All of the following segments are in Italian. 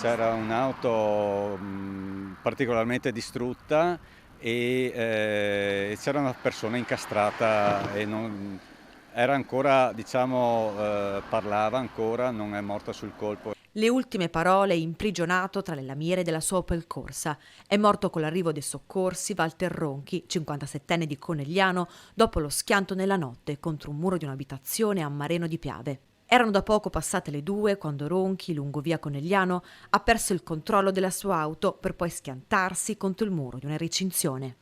C'era un'auto particolarmente distrutta e c'era una persona incastrata e era ancora, diciamo, parlava ancora, non è morta sul colpo. Le ultime parole imprigionato tra le lamiere della sua Opel Corsa. È morto con l'arrivo dei soccorsi Walter Ronchi, 57enne di Conegliano, dopo lo schianto nella notte contro un muro di un'abitazione a Mareno di Piave. Erano da poco passate le 2 quando Ronchi, lungo via Conegliano, ha perso il controllo della sua auto per poi schiantarsi contro il muro di una recinzione.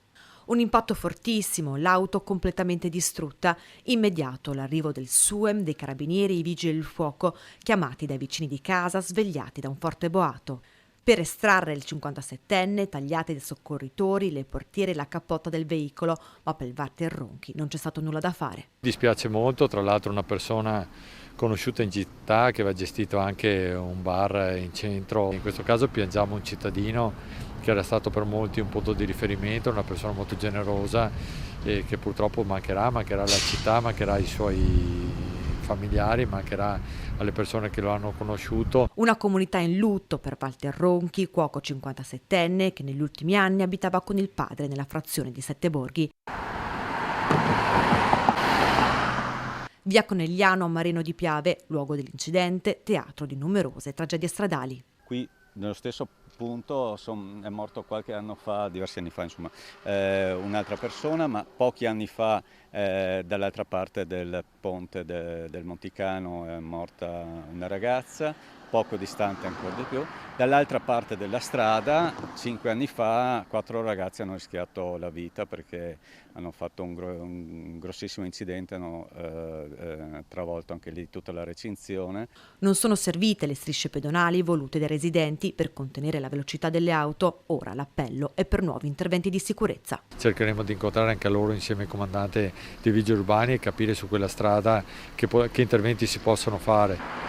Un impatto fortissimo, l'auto completamente distrutta, immediato l'arrivo del SUEM, dei carabinieri e i vigili del fuoco, chiamati dai vicini di casa, svegliati da un forte boato. Per estrarre il 57enne, tagliate dai soccorritori, le portiere e la cappotta del veicolo, ma per Walter Ronchi non c'è stato nulla da fare. Dispiace molto, tra l'altro una persona conosciuta in città che aveva gestito anche un bar in centro. In questo caso piangiamo un cittadino che era stato per molti un punto di riferimento, una persona molto generosa e che purtroppo mancherà alla città, mancherà ai suoi familiari, mancherà alle persone che lo hanno conosciuto. Una comunità in lutto per Walter Ronchi, cuoco 57enne, che negli ultimi anni abitava con il padre nella frazione di Sette Borghi. Via Conegliano a Mareno di Piave, luogo dell'incidente, teatro di numerose tragedie stradali. Qui nello stesso punto è morto qualche anno fa, diversi anni fa insomma, un'altra persona, ma pochi anni fa dall'altra parte del ponte del Monticano è morta una ragazza, poco distante ancora di più. Dall'altra parte della strada, 5 anni fa, 4 ragazzi hanno rischiato la vita perché hanno fatto un grossissimo incidente, hanno travolto anche lì tutta la recinzione. Non sono servite le strisce pedonali volute dai residenti per contenere la velocità delle auto, ora l'appello è per nuovi interventi di sicurezza. Cercheremo di incontrare anche loro insieme al comandante dei vigili urbani e capire su quella strada che interventi si possono fare.